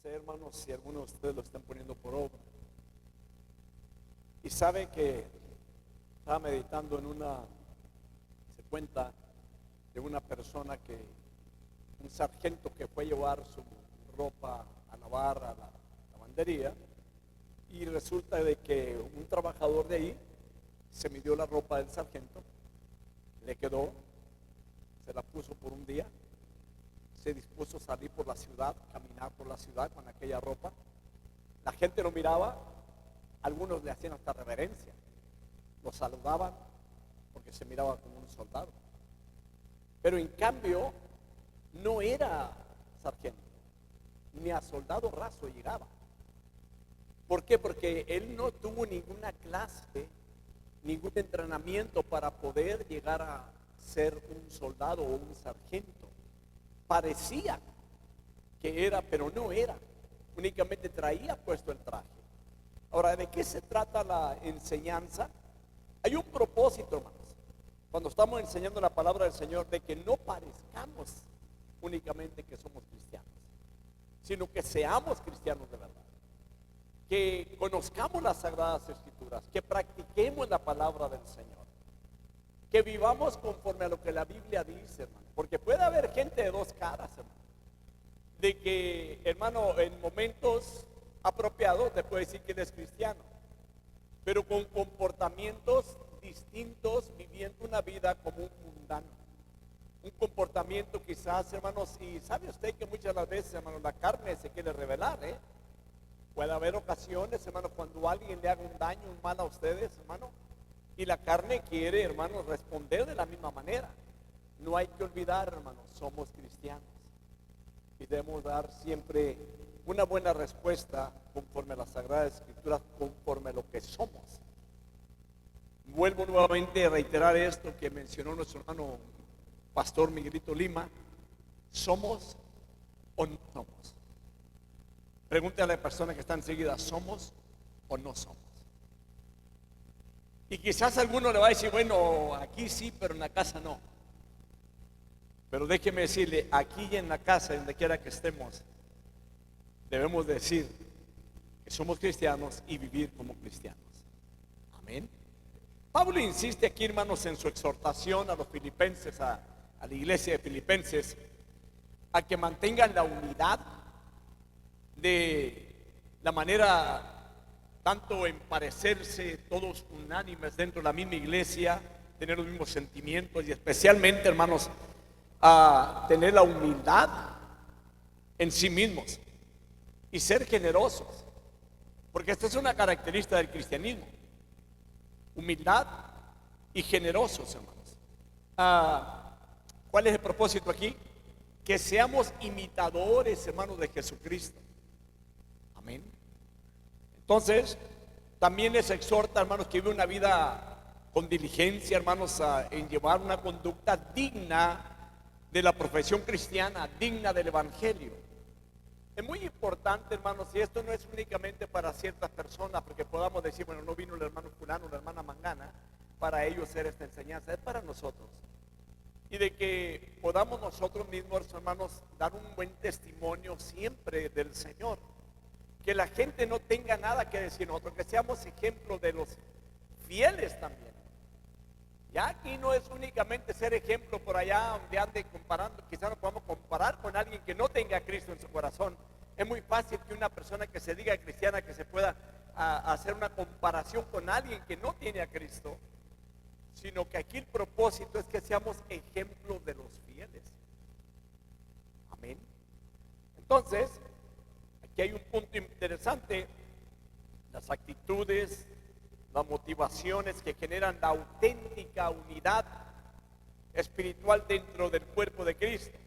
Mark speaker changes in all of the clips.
Speaker 1: sé, hermanos, si algunos de ustedes lo están poniendo por obra. Y sabe que estaba meditando en se cuenta de una persona un sargento que fue a llevar su ropa a lavar a la lavandería, y resulta de que un trabajador de ahí se midió la ropa del sargento, le quedó, se la puso por un día, se dispuso a salir por la ciudad, caminar por la ciudad con aquella ropa. La gente lo miraba, algunos le hacían hasta reverencia, lo saludaban porque se miraba como un soldado. Pero en cambio no era sargento, ni a soldado raso llegaba. ¿Por qué? Porque él no tuvo ninguna clase, ningún entrenamiento para poder llegar a ser un soldado o un sargento. Parecía que era, pero no era. Únicamente traía puesto el traje. Ahora, ¿de qué se trata la enseñanza? Hay un propósito, hermanos, cuando estamos enseñando la palabra del Señor, de que no parezcamos únicamente que somos cristianos, sino que seamos cristianos de verdad, que conozcamos las Sagradas Escrituras, que practiquemos la palabra del Señor, que vivamos conforme a lo que la Biblia dice, hermano, porque puede haber gente de dos caras, hermano, de que, hermano, en momentos apropiados te puede decir que eres cristiano, pero con comportamientos distintos, viviendo una vida como un mundano, un comportamiento quizás, hermanos, y sabe usted que muchas de las veces, hermano, la carne se quiere revelar, puede haber ocasiones, hermano, cuando alguien le haga un daño, un mal a ustedes, hermano, y la carne quiere, hermano, responder de la misma manera. No hay que olvidar, hermano, somos cristianos y debemos dar siempre una buena respuesta conforme a las Sagradas Escrituras, conforme a lo que somos. Vuelvo nuevamente a reiterar esto que mencionó nuestro hermano Pastor Miguelito Lima: ¿somos o no somos? Pregúntale a la persona que está enseguida: ¿somos o no somos? Y quizás alguno le va a decir: bueno, aquí sí, pero en la casa no. Pero déjeme decirle, aquí y en la casa, donde quiera que estemos, debemos decir que somos cristianos y vivir como cristianos. Amén. Pablo insiste aquí, hermanos, en su exhortación a los filipenses, a la iglesia de Filipenses, a que mantengan la unidad de la manera, tanto en parecerse todos unánimes dentro de la misma iglesia, tener los mismos sentimientos, y especialmente, hermanos, a tener la humildad en sí mismos y ser generosos, porque esta es una característica del cristianismo: humildad y generosos, hermanos. ¿Cuál es el propósito aquí? Que seamos imitadores, hermanos, de Jesucristo. Amén. Entonces, también les exhorta, hermanos, que vive una vida con diligencia, hermanos, en llevar una conducta digna de la profesión cristiana, digna del evangelio. Es muy importante, hermanos, y esto no es únicamente para ciertas personas, porque podamos decir: bueno, no vino el hermano fulano, la hermana mangana, para ellos hacer esta enseñanza. Es para nosotros, y de que podamos nosotros mismos, hermanos, dar un buen testimonio siempre del Señor, que la gente no tenga nada que decir nosotros, que seamos ejemplo de los fieles también. Ya aquí no es únicamente ser ejemplo por allá donde ande comparando, quizás no podamos comparar con alguien que no tenga a Cristo en su corazón. Es muy fácil que una persona que se diga cristiana, que se pueda hacer una comparación con alguien que no tiene a Cristo, sino que aquí el propósito es que seamos ejemplos de los fieles. Amén. Entonces, aquí hay un punto interesante: las actitudes, las motivaciones que generan la auténtica unidad espiritual dentro del cuerpo de Cristo.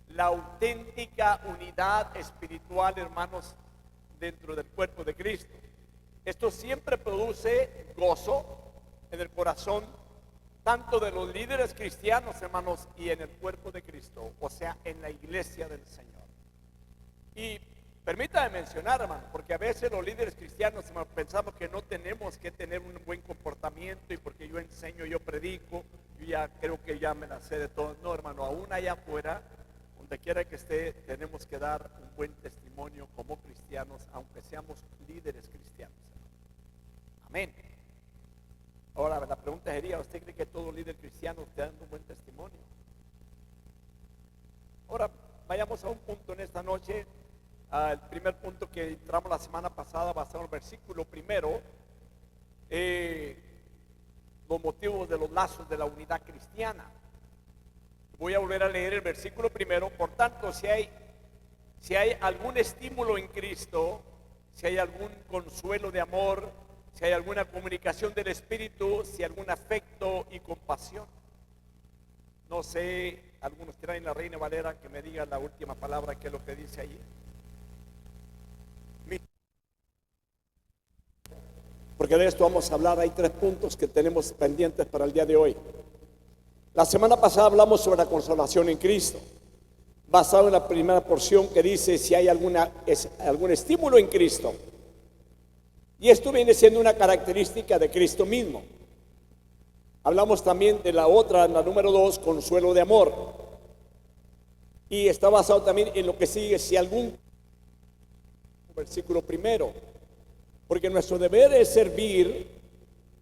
Speaker 1: La auténtica unidad espiritual, hermanos, dentro del cuerpo de Cristo. Esto siempre produce gozo en el corazón, tanto de los líderes cristianos, hermanos, y en el cuerpo de Cristo, o sea, en la iglesia del Señor. Y permítame mencionar, hermano, porque a veces los líderes cristianos, hermano, pensamos que no tenemos que tener un buen comportamiento, y porque yo enseño, yo predico, yo ya creo que ya me la sé de todo. No, hermano, aún allá afuera, donde quiera que esté, tenemos que dar un buen testimonio testimonio como cristianos, aunque seamos líderes cristianos. Amén. Ahora la pregunta sería, ¿usted cree que todo líder cristiano está dando un buen testimonio? Ahora vayamos a un punto en esta noche. El primer punto que entramos la semana pasada, basado en el versículo primero, los motivos de los lazos de la unidad cristiana. Voy a volver a leer el versículo primero. Por tanto, si hay algún estímulo en Cristo, si hay algún consuelo de amor, si hay alguna comunicación del Espíritu, si hay algún afecto y compasión. No sé, algunos traen la Reina Valera, que me diga la última palabra, que es lo que dice allí. Porque de esto vamos a hablar. Hay 3 puntos que tenemos pendientes para el día de hoy. La semana pasada hablamos sobre la consolación en Cristo, basado en la primera porción que dice si hay algún estímulo en Cristo. Y esto viene siendo una característica de Cristo mismo. Hablamos también de la otra, la número 2, consuelo de amor. Y está basado también en lo que sigue, si algún versículo primero. Porque nuestro deber es servir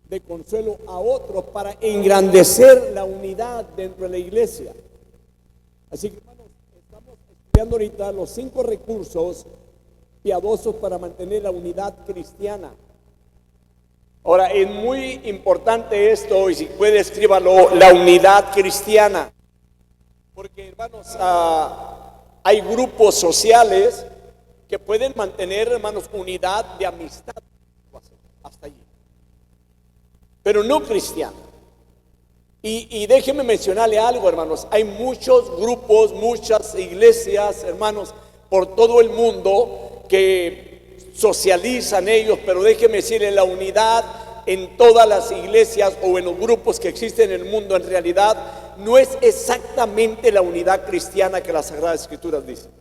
Speaker 1: de consuelo a otros para engrandecer la unidad dentro de la iglesia. Así que, hermanos, estamos estudiando ahorita los 5 recursos piadosos para mantener la unidad cristiana. Ahora, es muy importante esto, y si puede escríbalo, la unidad cristiana. Porque, hermanos, hay grupos sociales que pueden mantener, hermanos, unidad de amistad hasta allí, pero no cristiana. Y déjenme mencionarle algo, hermanos. Hay muchos grupos, muchas iglesias, hermanos, por todo el mundo que socializan ellos, pero déjenme decirle, la unidad en todas las iglesias o en los grupos que existen en el mundo en realidad no es exactamente la unidad cristiana que las Sagradas Escrituras dicen,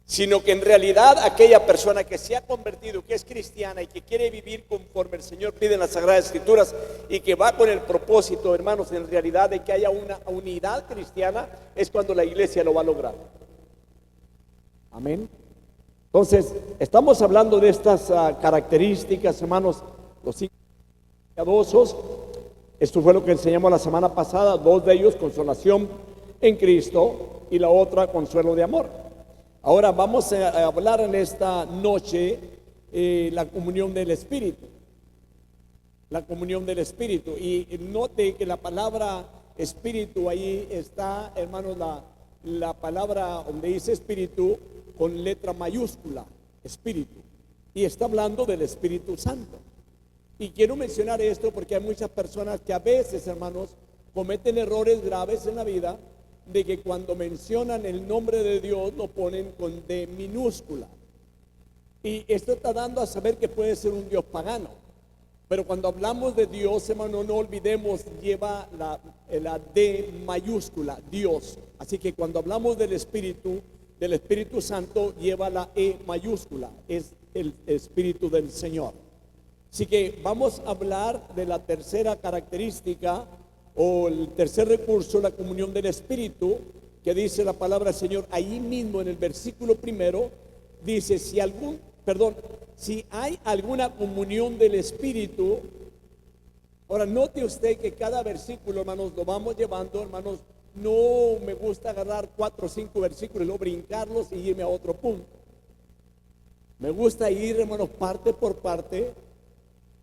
Speaker 1: sino que en realidad aquella persona que se ha convertido, que es cristiana y que quiere vivir conforme el Señor pide en las Sagradas Escrituras y que va con el propósito, hermanos, en realidad de que haya una unidad cristiana, es cuando la iglesia lo va a lograr. Amén. Entonces, estamos hablando de estas características, hermanos, los 5 piadosos. Esto fue lo que enseñamos la semana pasada, 2 de ellos, consolación en Cristo, y la otra, consuelo de amor. Ahora vamos a hablar en esta noche la comunión del Espíritu. La comunión del Espíritu. Y note que la palabra Espíritu ahí está, hermanos, la palabra donde dice Espíritu con letra mayúscula, Espíritu. Y está hablando del Espíritu Santo. Y quiero mencionar esto porque hay muchas personas que a veces, hermanos, cometen errores graves en la vida, de que cuando mencionan el nombre de Dios lo ponen con D minúscula. Y esto está dando a saber que puede ser un Dios pagano. Pero cuando hablamos de Dios, hermano, no olvidemos, lleva la D mayúscula, Dios. Así que cuando hablamos del Espíritu Santo, lleva la E mayúscula, es el Espíritu del Señor. Así que vamos a hablar de la tercera característica, o el tercer recurso, la comunión del Espíritu, que dice la palabra del Señor ahí mismo en el versículo primero. Dice, si hay alguna comunión del Espíritu. Ahora note usted que cada versículo, hermanos, lo vamos llevando, hermanos. No me gusta agarrar 4 o 5 versículos y luego brincarlos y irme a otro punto. Me gusta ir, hermanos, parte por parte,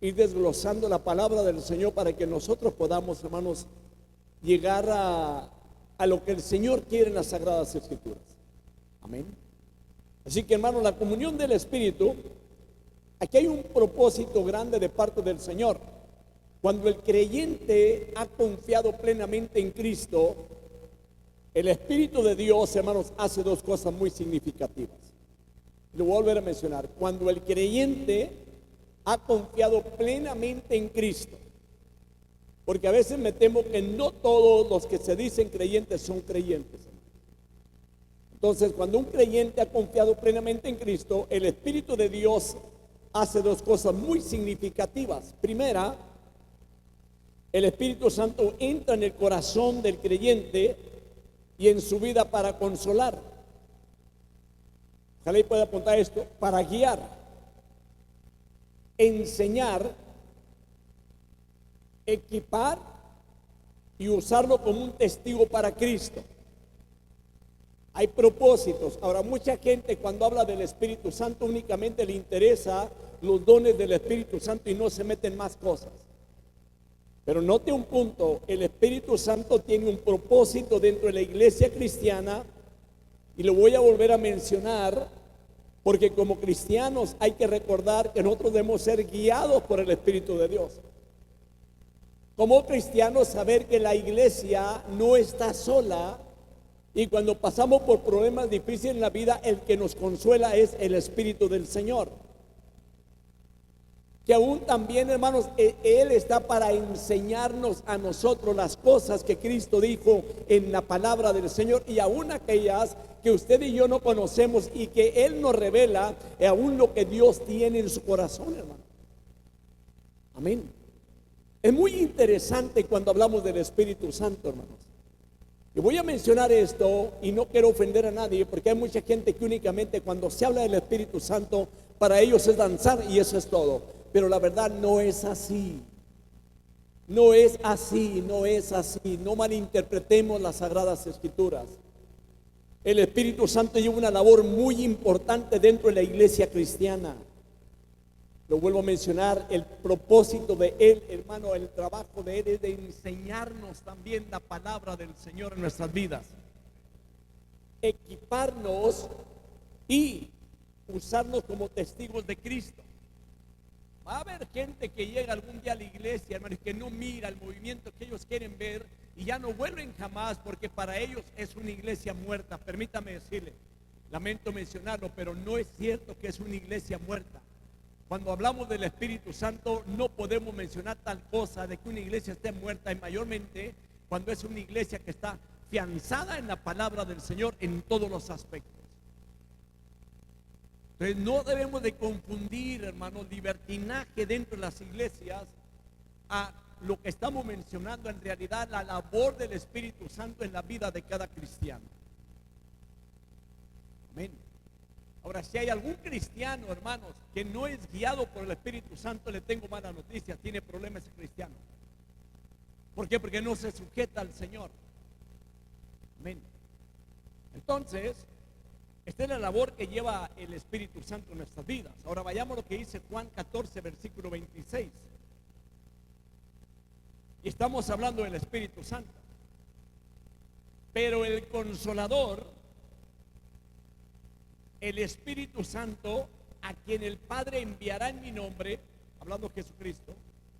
Speaker 1: ir desglosando la palabra del Señor para que nosotros podamos, hermanos, llegar a lo que el Señor quiere en las Sagradas Escrituras. Amén. Así que, hermanos, la comunión del Espíritu, aquí hay un propósito grande de parte del Señor. Cuando el creyente ha confiado plenamente en Cristo, el Espíritu de Dios, hermanos, hace 2 cosas muy significativas. Lo voy a volver a mencionar. Cuando el creyente ha confiado plenamente en Cristo, porque a veces me temo que no todos los que se dicen creyentes son creyentes. Entonces, cuando un creyente ha confiado plenamente en Cristo, el Espíritu de Dios hace 2 cosas muy significativas. Primera, el Espíritu Santo entra en el corazón del creyente y en su vida para consolar. Ojalá y pueda apuntar esto: para guiar, enseñar, equipar y usarlo como un testigo para Cristo. Hay propósitos. Ahora, mucha gente cuando habla del Espíritu Santo únicamente le interesa los dones del Espíritu Santo y no se meten más cosas. Pero note un punto: el Espíritu Santo tiene un propósito dentro de la iglesia cristiana, y lo voy a volver a mencionar, porque como cristianos hay que recordar que nosotros debemos ser guiados por el Espíritu de Dios. Como cristianos, saber que la iglesia no está sola, y cuando pasamos por problemas difíciles en la vida, el que nos consuela es el Espíritu del Señor. Que aún también, hermanos, Él está para enseñarnos a nosotros las cosas que Cristo dijo en la palabra del Señor, y aún aquellas que usted y yo no conocemos y que Él nos revela, aún lo que Dios tiene en su corazón, hermano. Amén. Es muy interesante cuando hablamos del Espíritu Santo, hermanos. Y voy a mencionar esto y no quiero ofender a nadie, porque hay mucha gente que únicamente cuando se habla del Espíritu Santo, para ellos es danzar y eso es todo. Pero la verdad no es así. No es así, no es así. No malinterpretemos las Sagradas Escrituras. El Espíritu Santo lleva una labor muy importante dentro de la iglesia cristiana. Lo vuelvo a mencionar: el propósito de Él, hermano, el trabajo de Él es de enseñarnos también la palabra del Señor en nuestras vidas, equiparnos y usarnos como testigos de Cristo. Va a haber gente que llega algún día a la iglesia, hermano, y que no mira el movimiento que ellos quieren ver y ya no vuelven jamás, porque para ellos es una iglesia muerta. Permítame decirle, lamento mencionarlo, pero no es cierto que es una iglesia muerta. Cuando hablamos del Espíritu Santo, no podemos mencionar tal cosa de que una iglesia esté muerta, y mayormente cuando es una iglesia que está fianzada en la palabra del Señor en todos los aspectos. Entonces no debemos de confundir, hermanos, libertinaje dentro de las iglesias a lo que estamos mencionando, en realidad la labor del Espíritu Santo en la vida de cada cristiano. Amén. Ahora, si hay algún cristiano, hermanos, que no es guiado por el Espíritu Santo, le tengo mala noticia: tiene problemas ese cristiano. ¿Por qué? Porque no se sujeta al Señor. Amén. Entonces, esta es la labor que lleva el Espíritu Santo en nuestras vidas. Ahora vayamos a lo que dice Juan 14, versículo 26. Y estamos hablando del Espíritu Santo. Pero el Consolador, el Espíritu Santo, a quien el Padre enviará en mi nombre, hablando de Jesucristo,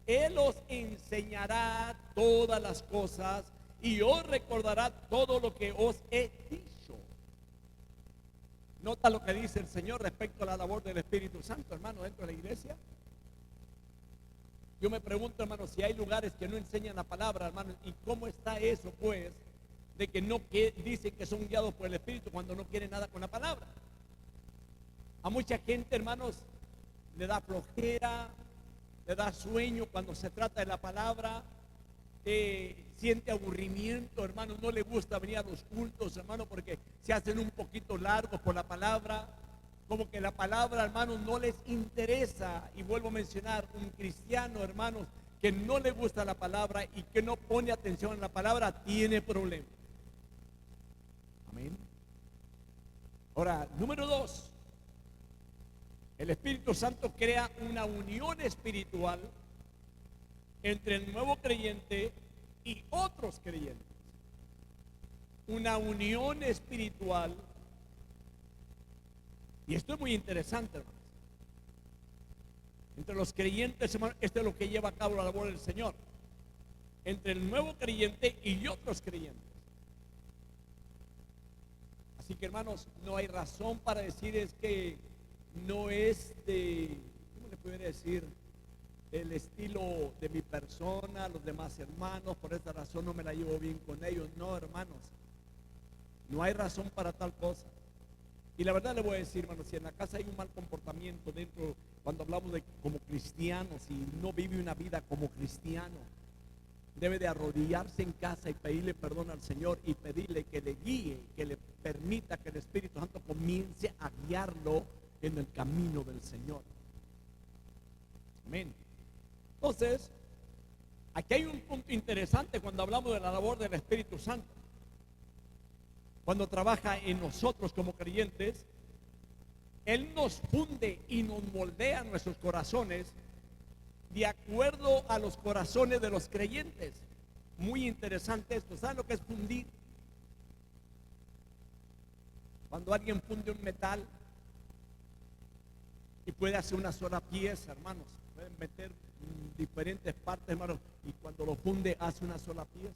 Speaker 1: Él os enseñará todas las cosas y os recordará todo lo que os he dicho. ¿Nota lo que dice el Señor respecto a la labor del Espíritu Santo, hermano, dentro de la iglesia? Yo me pregunto, hermano, si hay lugares que no enseñan la palabra, hermano, ¿y cómo está eso, pues, de que dicen que son guiados por el Espíritu cuando no quieren nada con la palabra? A mucha gente, hermanos, le da flojera, le da sueño cuando se trata de la palabra, siente aburrimiento, hermano, no le gusta venir a los cultos, hermano, porque se hacen un poquito largos por la palabra, como que la palabra, hermanos, no les interesa. Y vuelvo a mencionar, un cristiano, hermanos, que no le gusta la palabra y que no pone atención a la palabra, tiene problemas. Amén. Ahora, número 2, el Espíritu Santo crea una unión espiritual entre el nuevo creyente y otros creyentes. Una unión espiritual. Y esto es muy interesante, hermanos. Entre los creyentes, hermanos, esto es lo que lleva a cabo la labor del Señor. Entre el nuevo creyente y otros creyentes. Así que, hermanos, no hay razón para decir es que no es de, ¿cómo le pudiera decir?, el estilo de mi persona, los demás hermanos, por esta razón no me la llevo bien con ellos. No, hermanos, no hay razón para tal cosa. Y la verdad le voy a decir, hermanos, si en la casa hay un mal comportamiento dentro, cuando hablamos de como cristianos, y no vive una vida como cristiano, debe de arrodillarse en casa y pedirle perdón al Señor y pedirle que le guíe, que le permita que el Espíritu Santo comience a guiarlo en el camino del Señor. Amén. Entonces, aquí hay un punto interesante cuando hablamos de la labor del Espíritu Santo. Cuando trabaja en nosotros como creyentes, Él nos funde y nos moldea nuestros corazones de acuerdo a los corazones de los creyentes. Muy interesante esto. ¿Saben lo que es fundir? Cuando alguien funde un metal y puede hacer una sola pieza, hermanos, pueden meter diferentes partes, hermanos, y cuando lo funde hace una sola pieza.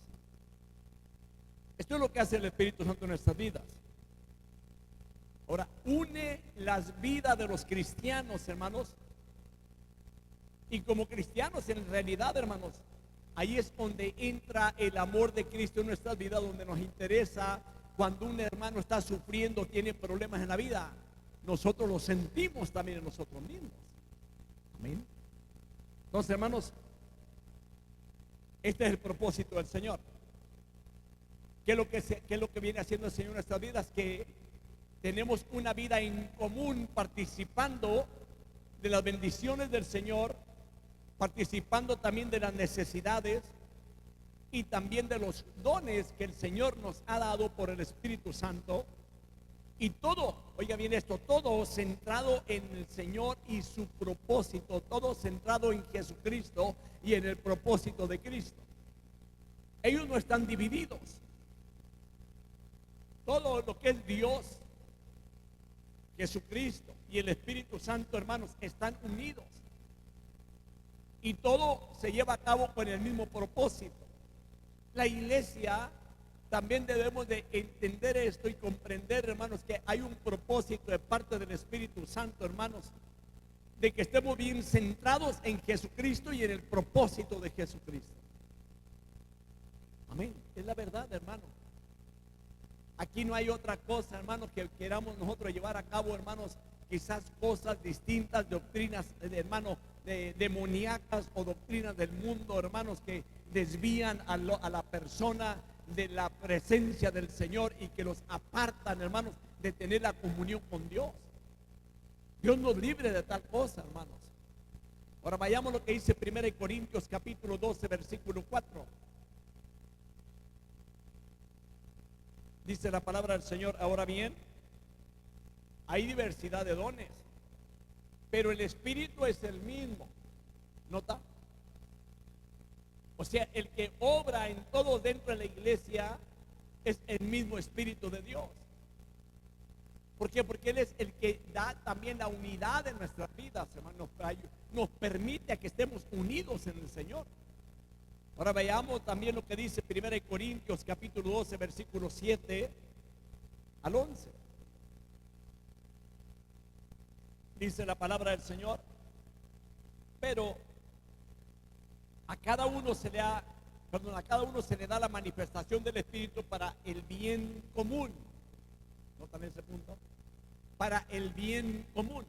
Speaker 1: Esto es lo que hace el Espíritu Santo en nuestras vidas. Ahora, une las vidas de los cristianos, hermanos. Y como cristianos, en realidad, hermanos, ahí es donde entra el amor de Cristo en nuestras vidas, donde nos interesa cuando un hermano está sufriendo, tiene problemas en la vida. Nosotros lo sentimos también en nosotros mismos. Amén. Entonces, hermanos, este es el propósito del Señor. ¿Qué es lo que viene haciendo el Señor en nuestras vidas? Que tenemos una vida en común, participando de las bendiciones del Señor, participando también de las necesidades y también de los dones que el Señor nos ha dado por el Espíritu Santo. Y todo, oiga bien esto, todo centrado en el Señor y su propósito, todo centrado en Jesucristo y en el propósito de Cristo. Ellos no están divididos. Todo lo que es Dios, Jesucristo y el Espíritu Santo, hermanos, están unidos. Y todo se lleva a cabo con el mismo propósito. La iglesia también debemos de entender esto y comprender, hermanos, que hay un propósito de parte del Espíritu Santo, hermanos, de que estemos bien centrados en Jesucristo y en el propósito de Jesucristo. Amén. Es la verdad, hermano. Aquí no hay otra cosa, hermanos, que queramos nosotros llevar a cabo, hermanos, quizás cosas distintas, doctrinas, hermanos, demoníacas o doctrinas del mundo, hermanos, que desvían a la persona de la presencia del Señor y que los apartan, hermanos, de tener la comunión con Dios. Dios nos libre de tal cosa, hermanos. Ahora vayamos a lo que dice 1 Corintios capítulo 12, versículo 4. Dice la palabra del Señor: ahora bien, hay diversidad de dones, pero el Espíritu es el mismo. ¿Nota? O sea, el que obra en todo dentro de la iglesia es el mismo Espíritu de Dios. ¿Por qué? Porque Él es el que da también la unidad en nuestras vidas, hermanos. Nos permite a que estemos unidos en el Señor. Ahora veamos también lo que dice 1 Corintios capítulo 12, versículos 7 al 11. Dice la palabra del Señor: pero a cada uno se le da la manifestación del Espíritu para el bien común. ¿Notan ese punto? Para el bien común.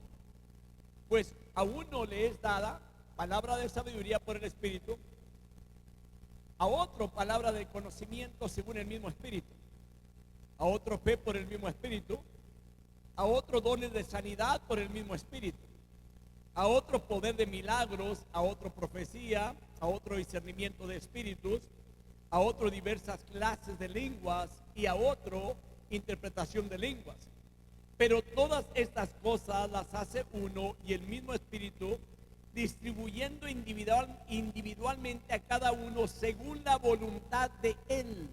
Speaker 1: Pues a uno le es dada palabra de sabiduría por el Espíritu, a otro palabra de conocimiento según el mismo Espíritu, a otro fe por el mismo Espíritu, a otro dones de sanidad por el mismo Espíritu, a otro poder de milagros, a otro profecía, a otro discernimiento de espíritus, a otro diversas clases de lenguas y a otro interpretación de lenguas. Pero todas estas cosas las hace uno y el mismo Espíritu, distribuyendo individualmente a cada uno según la voluntad de Él.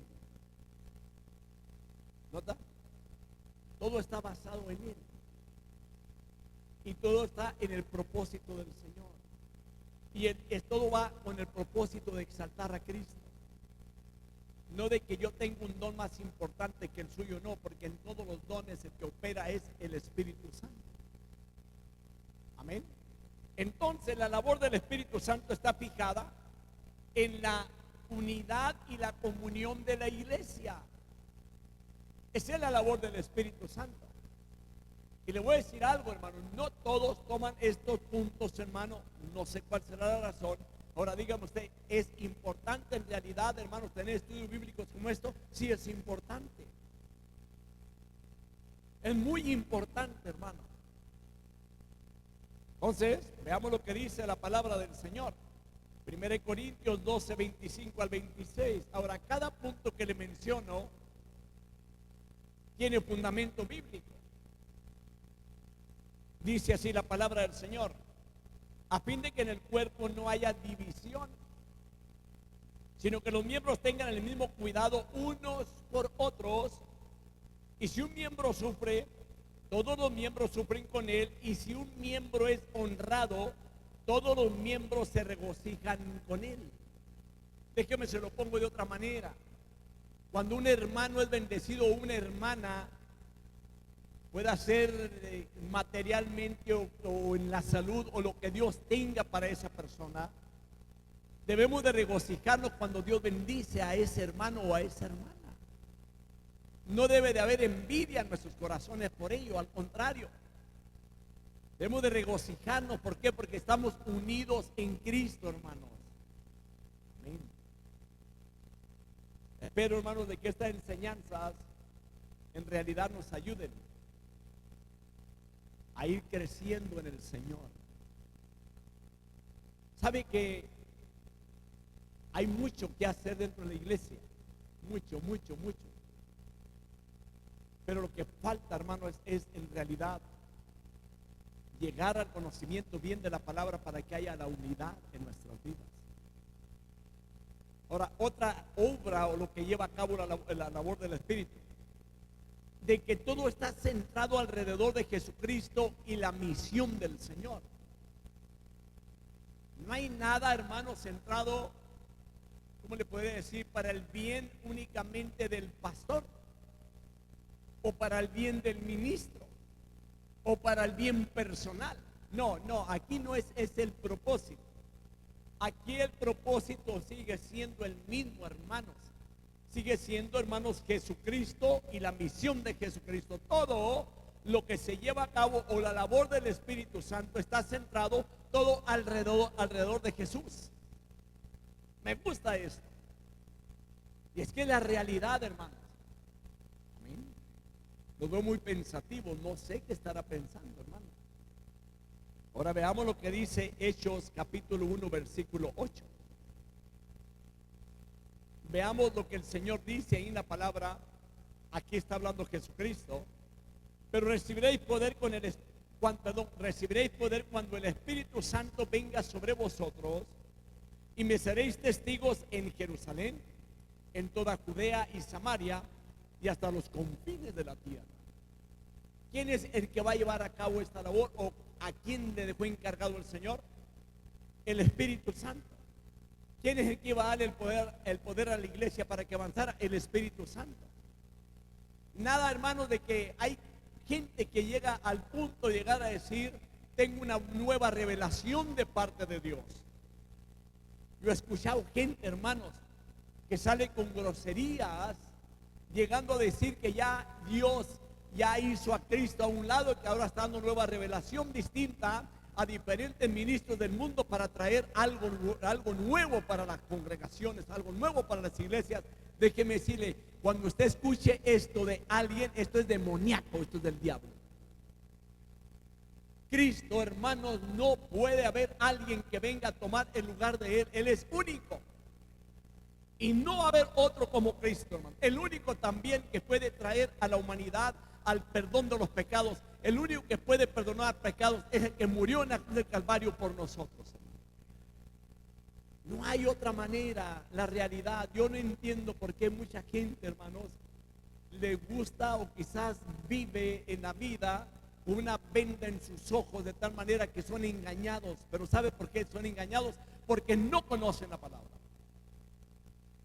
Speaker 1: ¿Nota? Todo está basado en Él. Y todo está en el propósito del Señor. Y todo va con el propósito de exaltar a Cristo. No de que yo tenga un don más importante que el suyo, no, porque en todos los dones el que opera es el Espíritu Santo. Amén. Entonces la labor del Espíritu Santo está fijada en la unidad y la comunión de la iglesia. Esa es la labor del Espíritu Santo. Y le voy a decir algo, hermano, no todos toman estos puntos, hermano, no sé cuál será la razón, Ahora dígame usted, ¿es importante en realidad, hermanos, tener estudios bíblicos como esto? Sí, es importante. Es muy importante, hermano. Entonces, veamos lo que dice la palabra del Señor. 1 Corintios 12, 25 al 26. Ahora, cada punto que le menciono tiene fundamento bíblico. Dice así la palabra del Señor: a fin de que en el cuerpo no haya división, sino que los miembros tengan el mismo cuidado unos por otros. Y si un miembro sufre, todos los miembros sufren con él. Y si un miembro es honrado, todos los miembros se regocijan con él. Déjeme se lo pongo de otra manera. Cuando un hermano es bendecido o una hermana, pueda ser materialmente o en la salud o lo que Dios tenga para esa persona, debemos de regocijarnos cuando Dios bendice a ese hermano o a esa hermana. No debe de haber envidia en nuestros corazones por ello, al contrario. Debemos de regocijarnos. ¿Por qué? Porque estamos unidos en Cristo, hermanos. Amén. Espero, hermanos, de que estas enseñanzas en realidad nos ayuden a ir creciendo en el Señor. ¿Sabe que hay mucho que hacer dentro de la iglesia? Mucho, mucho, mucho. Pero lo que falta, hermano, es en realidad llegar al conocimiento bien de la palabra para que haya la unidad en nuestras vidas. Ahora, otra obra o lo que lleva a cabo la labor del Espíritu, de que todo está centrado alrededor de Jesucristo y la misión del Señor. No hay nada, hermano, centrado, ¿cómo le puede decir?, para el bien únicamente del pastor, o para el bien del ministro, o para el bien personal. No, aquí no es el propósito. Aquí el propósito sigue siendo el mismo, hermanos. Sigue siendo, hermanos, Jesucristo y la misión de Jesucristo. Todo lo que se lleva a cabo o la labor del Espíritu Santo está centrado todo alrededor de Jesús. Me gusta esto. Y es que la realidad, hermanos. Amén. Lo veo muy pensativo. No sé qué estará pensando, hermano. Ahora veamos lo que dice Hechos capítulo 1 versículo 8. Veamos lo que el Señor dice ahí en la palabra. Aquí está hablando Jesucristo. Pero recibiréis poder recibiréis poder cuando el Espíritu Santo venga sobre vosotros, y me seréis testigos en Jerusalén, en toda Judea y Samaria, y hasta los confines de la tierra. ¿Quién es el que va a llevar a cabo esta labor, o a quién le dejó encargado el Señor? El Espíritu Santo. ¿Quién es el que va a dar el poder a la iglesia para que avanzara? El Espíritu Santo. Nada, hermanos, de que hay gente que llega al punto de llegar a decir: tengo una nueva revelación de parte de Dios. Yo he escuchado gente, hermanos, que sale con groserías, llegando a decir que ya Dios ya hizo a Cristo a un lado, que ahora está dando nueva revelación distinta a diferentes ministros del mundo para traer algo nuevo para las congregaciones, algo nuevo para las iglesias. Déjeme decirle, cuando usted escuche esto de alguien, esto es demoníaco, esto es del diablo. Cristo, hermanos, no puede haber alguien que venga a tomar el lugar de Él. Él es único. Y no va a haber otro como Cristo, hermano. El único también que puede traer a la humanidad al perdón de los pecados. El único que puede perdonar pecados es el que murió en la cruz del Calvario por nosotros. No hay otra manera. La realidad, yo no entiendo por qué mucha gente, hermanos, le gusta o quizás vive en la vida una venda en sus ojos, de tal manera que son engañados. Pero ¿sabe por qué son engañados? Porque no conocen la palabra.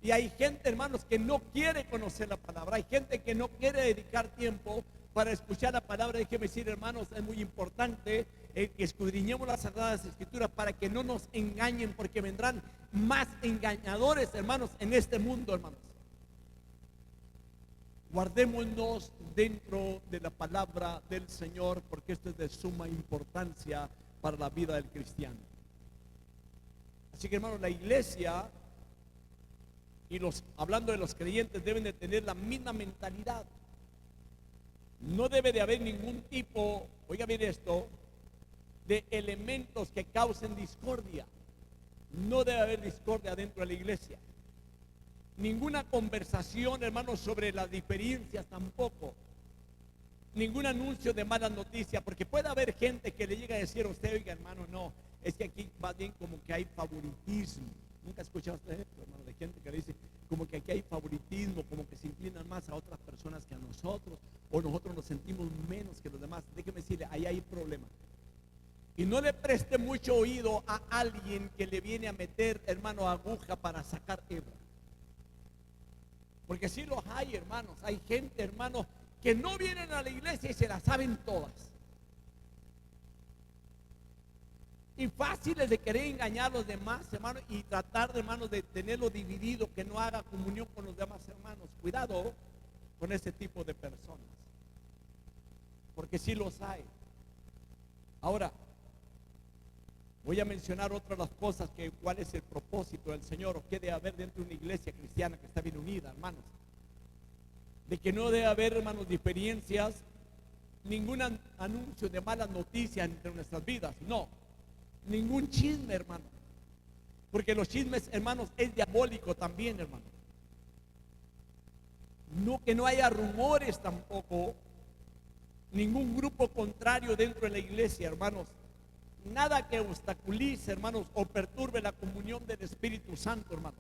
Speaker 1: Y hay gente, hermanos, que no quiere conocer la palabra. Hay gente que no quiere dedicar tiempo para escuchar la palabra. Déjeme decir, hermanos, es muy importante que escudriñemos las Sagradas Escrituras para que no nos engañen, porque vendrán más engañadores, hermanos, en este mundo, hermanos. Guardémonos dentro de la palabra del Señor, porque esto es de suma importancia para la vida del cristiano. Así que, hermanos, la iglesia y hablando de los creyentes deben de tener la misma mentalidad. No debe de haber ningún tipo, oiga bien esto, de elementos que causen discordia. No debe haber discordia dentro de la iglesia. Ninguna conversación, hermanos, sobre las diferencias tampoco. Ningún anuncio de malas noticias, porque puede haber gente que le llega a decir a usted, oiga, hermano, no, es que aquí va bien como que hay favoritismo. Nunca he escuchado usted esto, hermano, de gente que le dice como que aquí hay favoritismo, como que se inclinan más a otras personas que a nosotros, o nosotros nos sentimos menos que los demás. Déjeme decirle, ahí hay problema. Y no le preste mucho oído a alguien que le viene a meter, hermano, aguja para sacar hebra. Porque sí los hay, hermanos. Hay gente, hermanos, que no vienen a la iglesia y se la saben todas. Y fáciles de querer engañar a los demás, hermanos, y tratar, hermanos, de tenerlo dividido, que no haga comunión con los demás hermanos. Cuidado con ese tipo de personas, porque sí los hay. Ahora, voy a mencionar otra de las cosas, cuál es el propósito del Señor, o qué debe haber dentro de una iglesia cristiana que está bien unida, hermanos. De que no debe haber, hermanos, diferencias, ningún anuncio de malas noticias entre nuestras vidas, no. Ningún chisme, hermano. Porque los chismes, hermanos, es diabólico también, hermano. No, que no haya rumores tampoco. Ningún grupo contrario dentro de la iglesia, hermanos. Nada que obstaculice, hermanos, o perturbe la comunión del Espíritu Santo, hermanos,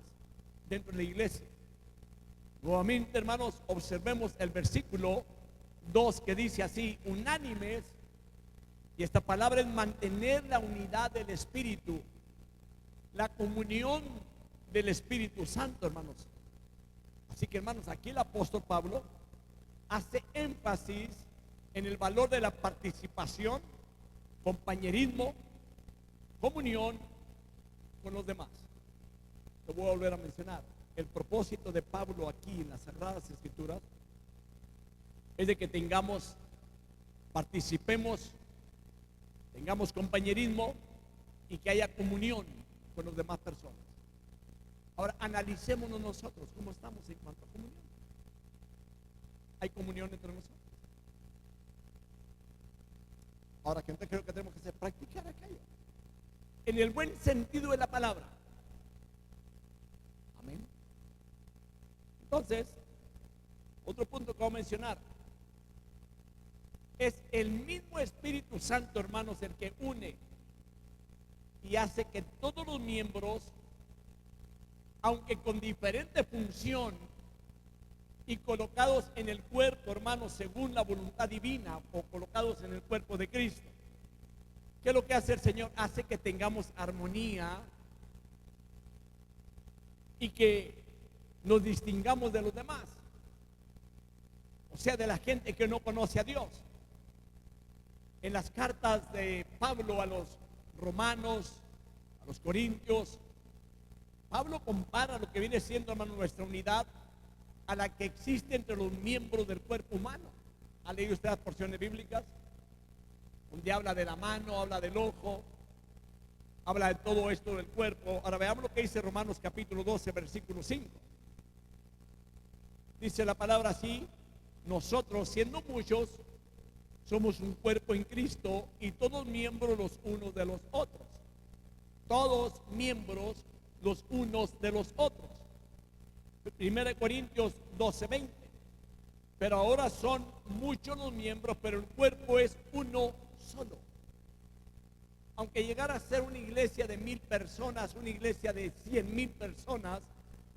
Speaker 1: dentro de la iglesia. Nuevamente, hermanos, observemos el versículo 2 que dice así: unánimes. Y esta palabra es mantener la unidad del Espíritu, la comunión del Espíritu Santo, hermanos. Así que, hermanos, aquí el apóstol Pablo hace énfasis en el valor de la participación, compañerismo, comunión con los demás. Lo voy a volver a mencionar. El propósito de Pablo aquí en las Sagradas Escrituras es de que participemos, tengamos compañerismo y que haya comunión con las demás personas. Ahora analicémonos nosotros, ¿cómo estamos en cuanto a comunión? ¿Hay comunión entre nosotros? Ahora, gente, creo que tenemos que hacer practicar aquello en el buen sentido de la palabra. Amén. Entonces, otro punto que voy a mencionar es el mismo Espíritu Santo, hermanos, el que une y hace que todos los miembros, aunque con diferente función y colocados en el cuerpo, hermanos, según la voluntad divina, o colocados en el cuerpo de Cristo. ¿Qué es lo que hace el Señor? Hace que tengamos armonía y que nos distingamos de los demás, o sea, de la gente que no conoce a Dios. En las cartas de Pablo a los romanos, a los corintios, Pablo compara lo que viene siendo, hermano, nuestra unidad a la que existe entre los miembros del cuerpo humano. ¿Ha leído usted las porciones bíblicas? Donde habla de la mano, habla del ojo, habla de todo esto del cuerpo. Ahora veamos lo que dice Romanos capítulo 12, versículo 5. Dice la palabra así: nosotros, siendo muchos, somos un cuerpo en Cristo y todos miembros los unos de los otros. Todos miembros los unos de los otros. 1 Corintios 12:20. Pero ahora son muchos los miembros, pero el cuerpo es uno solo. Aunque llegara a ser una iglesia de 1000 personas, una iglesia de 100,000 personas,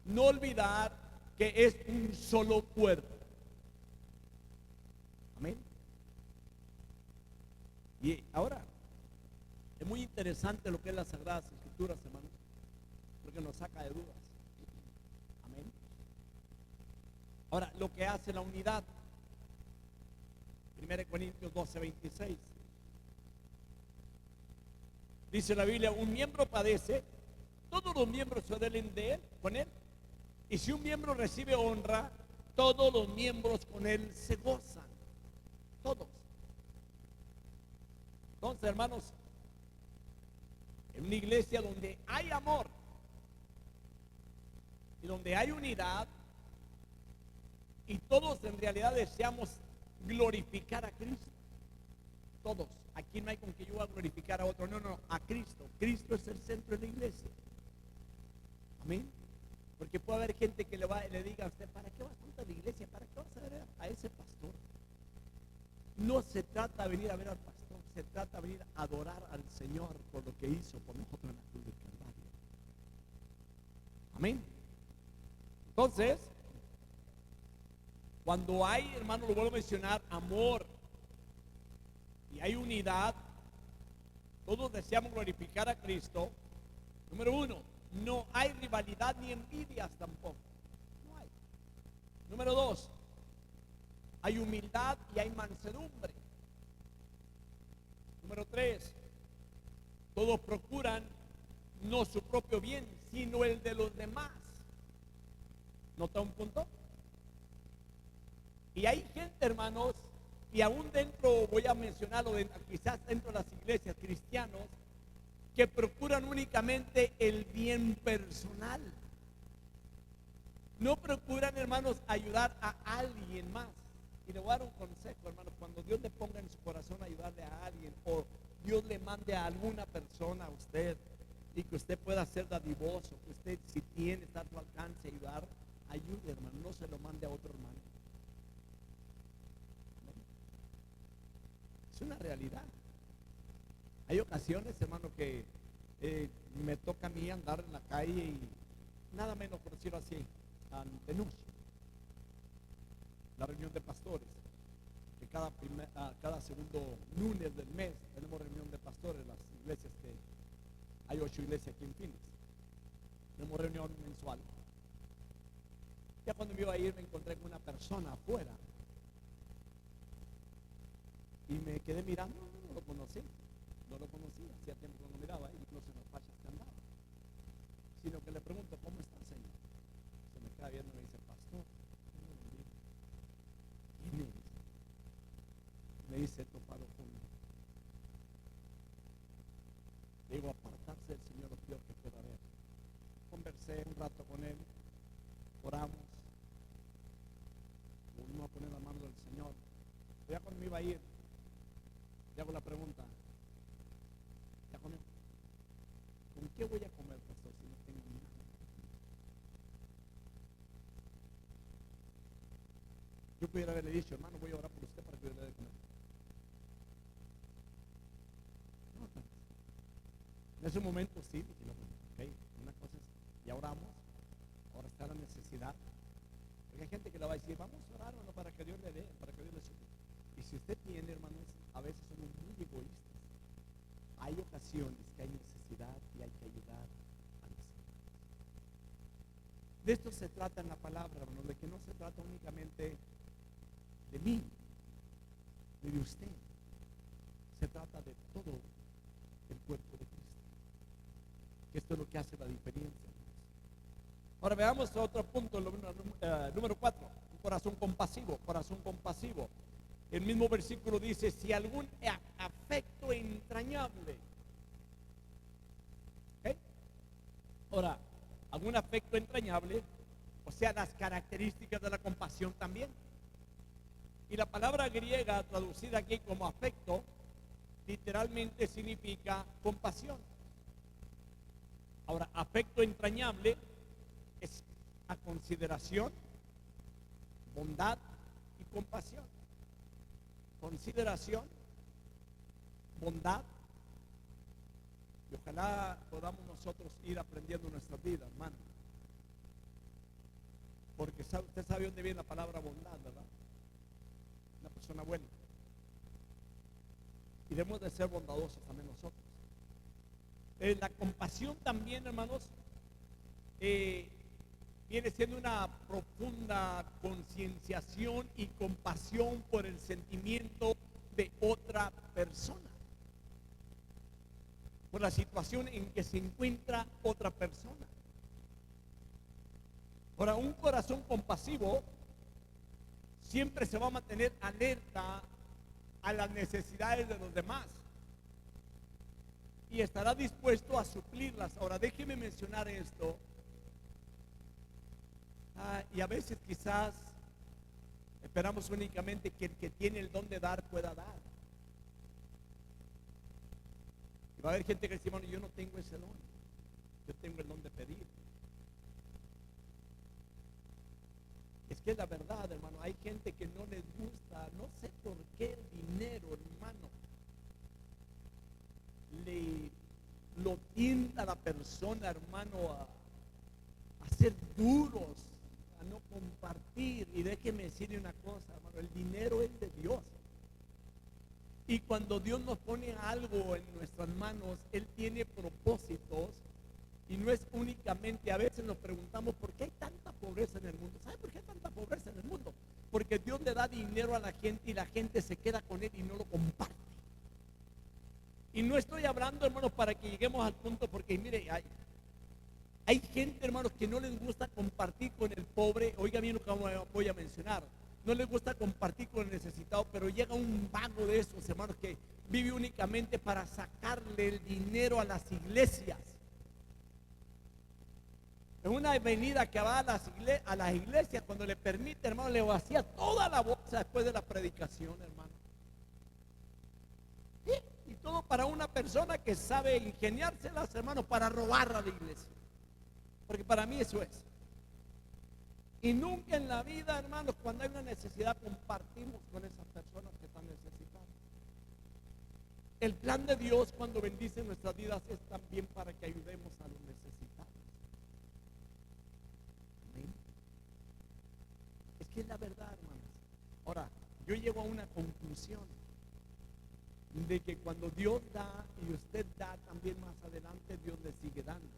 Speaker 1: no olvidar que es un solo cuerpo. Amén. Y ahora, es muy interesante lo que es las Sagradas Escrituras, hermanos, porque nos saca de dudas. Amén. Ahora, lo que hace la unidad, 1 Corintios 12:26. Dice la Biblia: un miembro padece, todos los miembros se duelen de él, con él. Y si un miembro recibe honra, todos los miembros con él se gozan. Todos. Entonces, hermanos, en una iglesia donde hay amor y donde hay unidad y todos en realidad deseamos glorificar a Cristo. Todos. Aquí no hay con que yo voy a glorificar a otro. No, no, a Cristo. Cristo es el centro de la iglesia. Amén. Porque puede haber gente que le diga a usted, ¿para qué vas a la iglesia? ¿Para qué vas a ver a ese pastor? No se trata de venir a ver al pastor, se trata de venir a adorar al Señor por lo que hizo por nosotros en la cruz del Calvario. Amén. Entonces, cuando hay, hermano, lo vuelvo a mencionar, amor y hay unidad, todos deseamos glorificar a Cristo. Número uno, no hay rivalidad ni envidias tampoco. No hay. Número dos, hay humildad y hay mansedumbre. Número tres, todos procuran no su propio bien, sino el de los demás. ¿Nota un punto? Y hay gente, hermanos, y aún dentro, voy a mencionarlo, quizás dentro de las iglesias cristianos, que procuran únicamente el bien personal. No procuran, hermanos, ayudar a alguien más. Y le voy a dar un consejo, hermanos, cuando Dios le ponga en su corazón ayudarle a alguien, o Dios le mande a alguna persona a usted, y que usted pueda ser dadivoso, que usted, si tiene, está a su alcance ayudar, ayude, hermano, no se lo mande a otro hermano. Es una realidad. Hay ocasiones, hermano, que me toca a mí andar en la calle y nada menos, por decirlo así, en la reunión de pastores, que cada segundo lunes del mes tenemos reunión de pastores, las iglesias que hay 8 iglesias aquí en Phoenix, tenemos reunión mensual. Ya cuando me iba a ir me encontré con una persona afuera y me quedé mirando, no lo conocía, hacía tiempo que no miraba, incluso en las fachas que andaba, sino que le pregunto, ¿cómo está, Señor? Se me queda viendo y me dice, pastor, ¿quién es? Me dice, topado con él. Digo, apartarse del Señor lo peor que pueda haber. Conversé un rato con él, oramos, volvimos a poner la mano del Señor. Ya cuando me iba a ir, le hago la pregunta, ¿ya comió? ¿Con qué voy a comer, pastor, si no tengo nada? Yo pudiera haberle dicho, hermano, voy a orar por usted para que yo le dé de comer. No, no. En ese momento sí, dije, no, ok, una cosa es, ya oramos, ahora está la necesidad. Porque hay gente que le va a decir, vamos a orar, hermano, para que Dios le dé, para que Dios le suple. Y si usted tiene, hermanos, a veces somos muy egoístas. Hay ocasiones que hay necesidad y hay que ayudar a los demás. De esto se trata en la palabra, hermanos, de que no se trata únicamente de mí, ni de usted. Se trata de todo el cuerpo de Cristo. Que esto es lo que hace la diferencia. Ahora veamos otro punto, número 4, un corazón compasivo, corazón compasivo. El mismo versículo dice, si algún afecto entrañable. ¿Okay? Ahora, algún afecto entrañable, o sea, las características de la compasión también. Y la palabra griega traducida aquí como afecto, literalmente significa compasión. Ahora, afecto entrañable es a consideración, bondad y compasión. Consideración, bondad, y ojalá podamos nosotros ir aprendiendo nuestra vida, hermano. Porque usted sabe dónde viene la palabra bondad, ¿verdad? Una persona buena. Y debemos de ser bondadosos también nosotros. La compasión también, hermanos, viene siendo una profunda concienciación y compasión por el sentimiento de otra persona, por la situación en que se encuentra otra persona. Ahora, un corazón compasivo siempre se va a mantener alerta a las necesidades de los demás y estará dispuesto a suplirlas. Ahora déjeme mencionar esto. Y a veces quizás esperamos únicamente que el que tiene el don de dar pueda dar. Y va a haber gente que dice, bueno, yo no tengo ese don, yo tengo el don de pedir. Es que es la verdad, hermano, hay gente que no les gusta, no sé por qué el dinero, hermano, lo tienta a la persona, hermano, a ser duros, a no compartir. Y déjeme decirle una cosa, hermano, el dinero es de Dios. Y cuando Dios nos pone algo en nuestras manos, Él tiene propósitos. Y no es únicamente, a veces nos preguntamos, ¿por qué hay tanta pobreza en el mundo? ¿Sabe por qué hay tanta pobreza en el mundo? Porque Dios le da dinero a la gente y la gente se queda con él y no lo comparte. Y no estoy hablando, hermanos, para que lleguemos al punto, porque mire, hay gente, hermanos, que no les gusta compartir con el pobre. Oiga bien lo que voy a mencionar. No les gusta compartir con el necesitado, pero llega un vago de esos, hermanos, que vive únicamente para sacarle el dinero a las iglesias. En una avenida que va a las iglesias, cuando le permite, hermano, le vacía toda la bolsa después de la predicación, hermano. Y todo para una persona que sabe ingeniárselas, hermano, para robar a la iglesia. Porque para mí eso es. Y nunca en la vida, hermanos, cuando hay una necesidad, compartimos con esas personas que están necesitadas. El plan de Dios cuando bendice nuestras vidas es también para que ayudemos a los necesitados. Es que es la verdad, hermanos. Ahora, yo llego a una conclusión de que cuando Dios da y usted da, también más adelante Dios le sigue dando.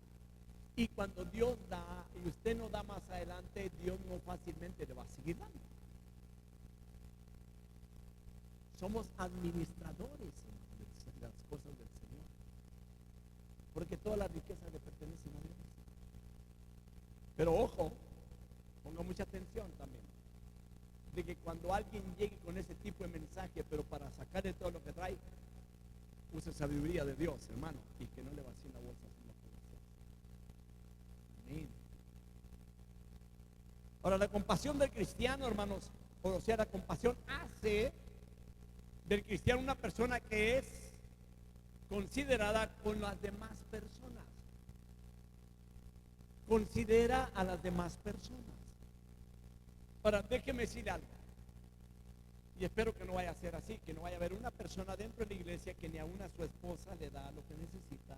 Speaker 1: Y cuando Dios da y usted no da más adelante, Dios no fácilmente le va a seguir dando. Somos administradores de las cosas del Señor, porque todas las riquezas le pertenecen a Dios. Pero ojo, ponga mucha atención también, de que cuando alguien llegue con ese tipo de mensaje, pero para sacarle todo lo que trae, use sabiduría de Dios, hermano, y que no le vacíe la bolsa. Amén. Ahora, la compasión del cristiano, hermanos, o sea, la compasión hace del cristiano una persona que es considerada con las demás personas. Considera a las demás personas. Ahora, déjeme decir algo. Y espero que no vaya a ser así, que no vaya a haber una persona dentro de la iglesia que ni aún a su esposa le da lo que necesita,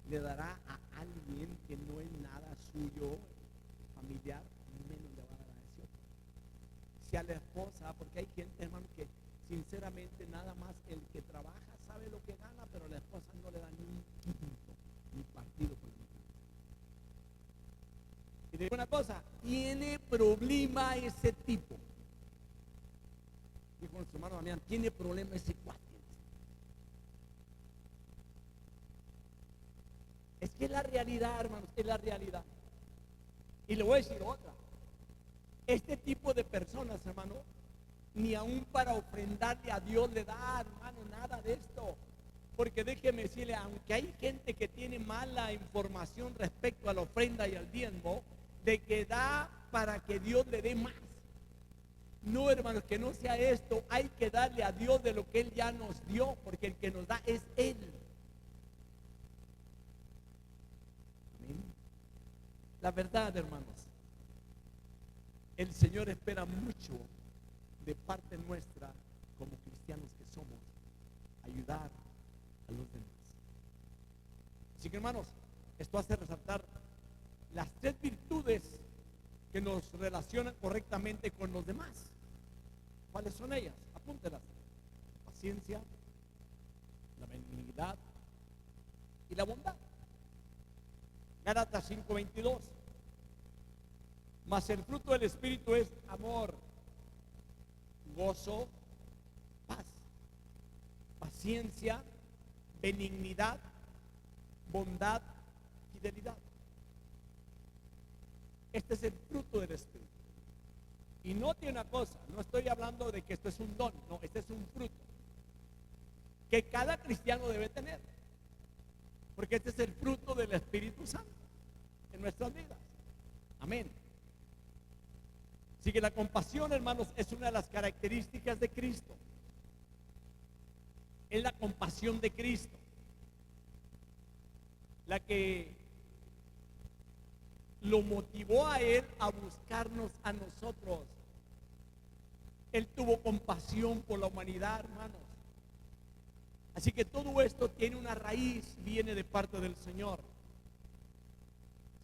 Speaker 1: le dará a alguien que no es nada suyo, familiar, menos le va a dar a ese otro. Si a la esposa, porque hay gente, hermano, que sinceramente nada más el que trabaja sabe lo que gana, pero a la esposa no le da ni un quinto, ni partido por el quinto. Y digo una cosa, tiene problema ese tipo. Dijo nuestro hermano Damián, tiene problema ese cuate. Es que es la realidad, hermanos, es la realidad. Y le voy a decir otra. Este tipo de personas, hermano, ni aún para ofrendarle a Dios le da, hermano, nada de esto. Porque déjeme decirle, aunque hay gente que tiene mala información respecto a la ofrenda y al diezmo, de que da para que Dios le dé más. No, hermanos, que no sea esto. Hay que darle a Dios de lo que Él ya nos dio, porque el que nos da es Él. Amén. La verdad, hermanos, el Señor espera mucho de parte nuestra, como cristianos que somos, ayudar a los demás. Así que, hermanos, esto hace resaltar las tres virtudes que nos relacionan correctamente con los demás. ¿Cuáles son ellas? Apúntelas. La paciencia, la benignidad y la bondad. Gálatas 5:22. Mas el fruto del Espíritu es amor, gozo, paz, paciencia, benignidad, bondad, fidelidad. Este es el fruto del Espíritu. Y note una cosa, no estoy hablando de que esto es un don, no, este es un fruto que cada cristiano debe tener. Porque este es el fruto del Espíritu Santo en nuestras vidas. Amén. Así que la compasión, hermanos, es una de las características de Cristo. Es la compasión de Cristo la que lo motivó a Él a buscarnos a nosotros. Él tuvo compasión por la humanidad, hermanos. Así que todo esto tiene una raíz, viene de parte del Señor.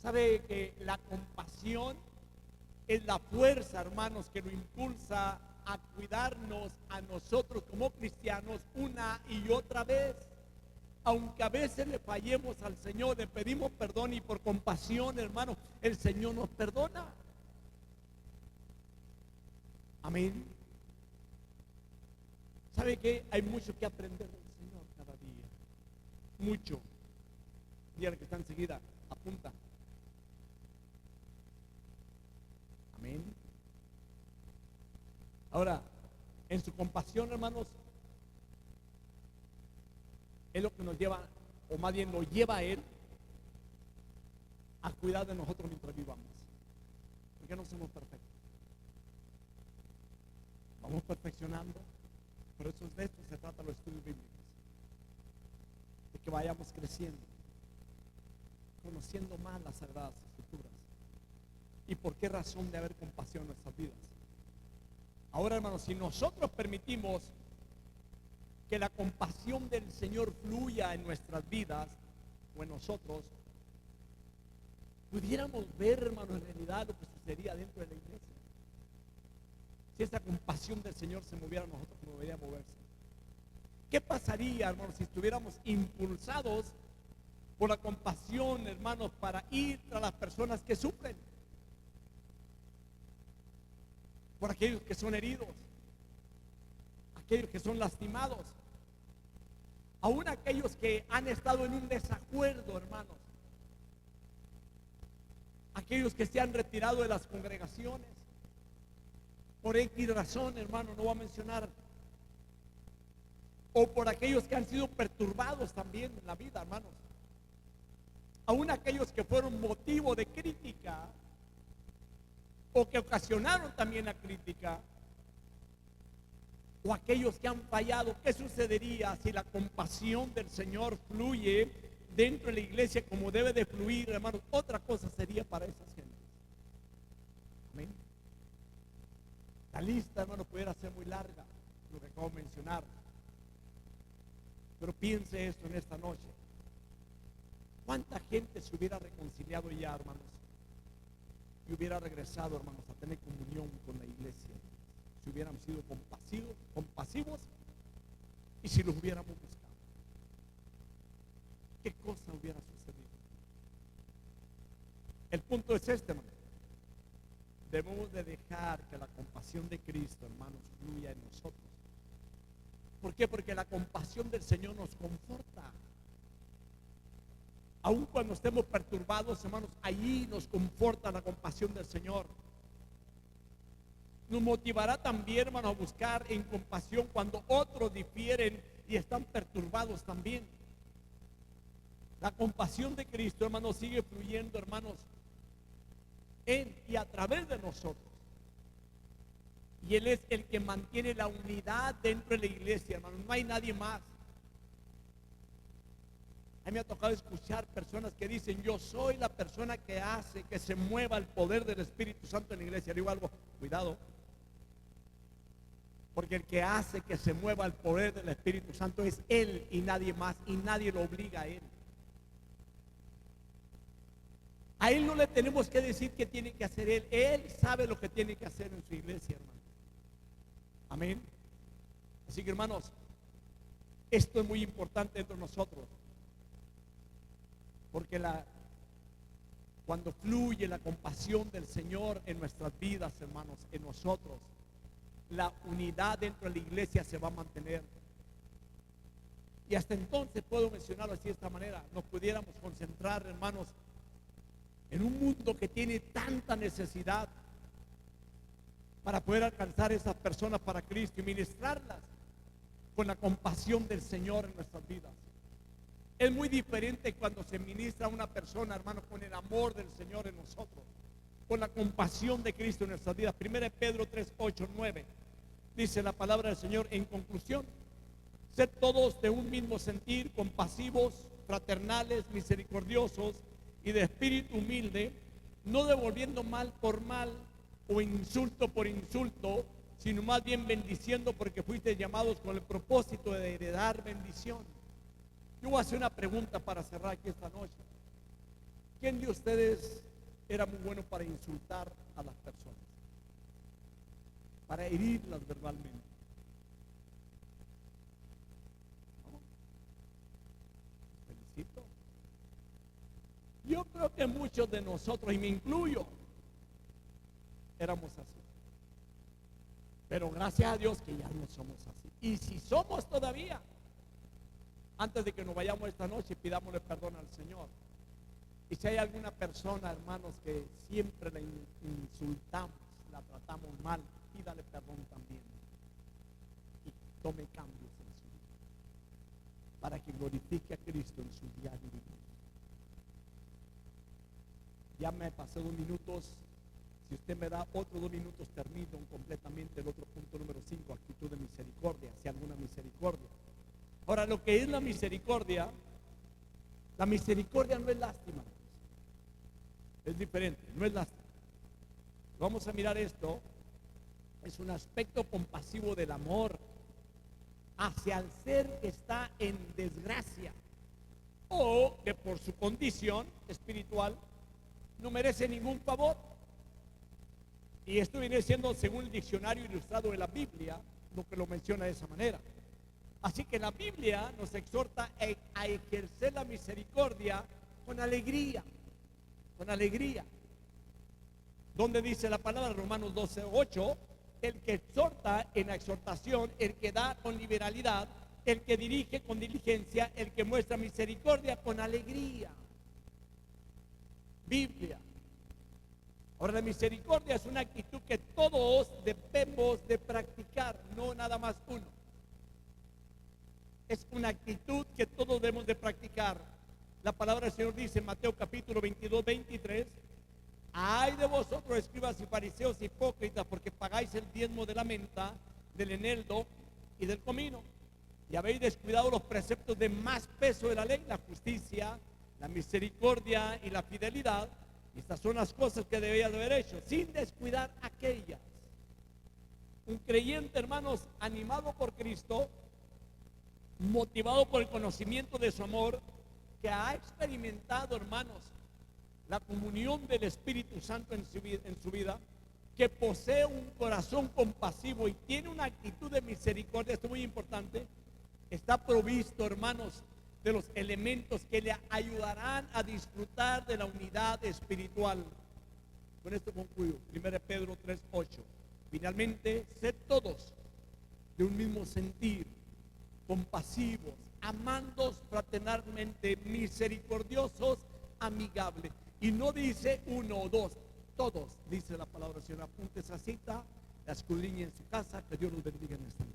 Speaker 1: ¿Sabe que la compasión es la fuerza, hermanos, que lo impulsa a cuidarnos a nosotros como cristianos una y otra vez? Aunque a veces le fallemos al Señor, le pedimos perdón y por compasión, hermano, el Señor nos perdona. Amén. ¿Sabe qué? Hay mucho que aprender del Señor cada día. Mucho. Mira que está enseguida, apunta. Amén. Ahora, en su compasión, hermanos, es lo que nos lleva, o más bien lo lleva a Él a cuidar de nosotros mientras vivamos. Porque no somos perfectos. Vamos perfeccionando. Por eso de esto se trata los estudios bíblicos. De que vayamos creciendo, conociendo más las Sagradas Escrituras. ¿Y por qué razón de haber compasión en nuestras vidas? Ahora, hermanos, si nosotros permitimos que la compasión del Señor fluya en nuestras vidas o en nosotros, pudiéramos ver, hermanos, en realidad lo que sucedería dentro de la iglesia. Si esa compasión del Señor se moviera a nosotros, como debería moverse. ¿Qué pasaría, hermanos, si estuviéramos impulsados por la compasión, hermanos, para ir a las personas que sufren? Por aquellos que son heridos, aquellos que son lastimados, aún aquellos que han estado en un desacuerdo, hermanos, aquellos que se han retirado de las congregaciones por X razón, hermano, no voy a mencionar, o por aquellos que han sido perturbados también en la vida, hermanos, aún aquellos que fueron motivo de crítica o que ocasionaron también la crítica, o aquellos que han fallado. ¿Qué sucedería si la compasión del Señor fluye dentro de la iglesia como debe de fluir, hermanos? Otra cosa sería para esas gentes. Amén. La lista, hermano, pudiera ser muy larga, lo que acabo de mencionar, pero piense esto en esta noche. ¿Cuánta gente se hubiera reconciliado ya, hermanos? Y hubiera regresado, hermanos, a tener comunión con la iglesia, si hubieran sido compasivos y si los hubiéramos buscado. ¿Qué cosa hubiera sucedido? El punto es este, hermano. Debemos de dejar que la compasión de Cristo, hermanos, fluya en nosotros. ¿Por qué? Porque la compasión del Señor nos conforta. Aun cuando estemos perturbados, hermanos, allí nos conforta la compasión del Señor. Nos motivará también, hermanos, a buscar en compasión cuando otros difieren y están perturbados también. La compasión de Cristo, hermanos, sigue fluyendo, hermanos, en y a través de nosotros. Y Él es el que mantiene la unidad dentro de la iglesia, hermanos. No hay nadie más. A mí me ha tocado escuchar personas que dicen: yo soy la persona que hace que se mueva el poder del Espíritu Santo en la iglesia. Digo algo, cuidado, porque el que hace que se mueva el poder del Espíritu Santo es Él y nadie más, y nadie lo obliga a Él. A Él no le tenemos que decir qué tiene que hacer Él. Él sabe lo que tiene que hacer en su iglesia, hermano. Amén. Así que, hermanos, esto es muy importante entre nosotros. Porque cuando fluye la compasión del Señor en nuestras vidas, hermanos, en nosotros, la unidad dentro de la iglesia se va a mantener. Y hasta entonces, puedo mencionarlo así de esta manera, nos pudiéramos concentrar, hermanos, en un mundo que tiene tanta necesidad para poder alcanzar a esas personas para Cristo y ministrarlas con la compasión del Señor en nuestras vidas. Es muy diferente cuando se ministra a una persona, hermano, con el amor del Señor en nosotros, con la compasión de Cristo en nuestras vidas. 1 Pedro 3, 8, 9. Dice la palabra del Señor en conclusión: sed todos de un mismo sentir, compasivos, fraternales, misericordiosos y de espíritu humilde, no devolviendo mal por mal o insulto por insulto, sino más bien bendiciendo, porque fuiste llamados con el propósito de heredar bendición. Yo voy a hacer una pregunta para cerrar aquí esta noche. ¿Quién de ustedes era muy bueno para insultar a las personas? Para herirlas verbalmente. ¿No? Felicito. Yo creo que muchos de nosotros, y me incluyo, éramos así. Pero gracias a Dios que ya no somos así. Y si somos todavía, antes de que nos vayamos esta noche, pidámosle perdón al Señor. Y si hay alguna persona, hermanos, que siempre la insultamos, la tratamos mal, pídale perdón también. Y tome cambios en su vida, para que glorifique a Cristo en su diario vivir. Ya me pasé 2 minutos. Si usted me da otros 2 minutos, termino completamente el otro punto número 5, actitud de misericordia, si alguna misericordia. Ahora, lo que es la misericordia no es lástima. Es diferente, no es lástima. Vamos a mirar esto. Es un aspecto compasivo del amor hacia el ser que está en desgracia o que por su condición espiritual no merece ningún favor. Y esto viene siendo, según el diccionario ilustrado de la Biblia, lo que lo menciona de esa manera. Así que la Biblia nos exhorta a ejercer la misericordia con alegría, con alegría. Donde dice la palabra, Romanos 12, 8, el que exhorta en la exhortación, el que da con liberalidad, el que dirige con diligencia, el que muestra misericordia con alegría. Biblia. Ahora, la misericordia es una actitud que todos debemos de practicar, no nada más uno. Es una actitud que todos debemos de practicar. La palabra del Señor dice en Mateo capítulo 22, 23: ay de vosotros, escribas y fariseos hipócritas, porque pagáis el diezmo de la menta, del eneldo y del comino, y habéis descuidado los preceptos de más peso de la ley, la justicia, la misericordia y la fidelidad. Estas son las cosas que debías de haber hecho, sin descuidar aquellas. Un creyente, hermanos, animado por Cristo, motivado por el conocimiento de su amor, que ha experimentado, hermanos, la comunión del Espíritu Santo en su vida, que posee un corazón compasivo y tiene una actitud de misericordia. Esto es muy importante. Está provisto, hermanos, de los elementos que le ayudarán a disfrutar de la unidad espiritual. Con esto concluyo. 1 Pedro 3, 8. Finalmente, sed todos de un mismo sentir, compasivos, amándoos fraternalmente, misericordiosos, amigables. Y no dice uno o dos, todos, dice la palabra del Señor. Apunte esa cita, la escudriñe en su casa. Que Dios los bendiga en esta noche.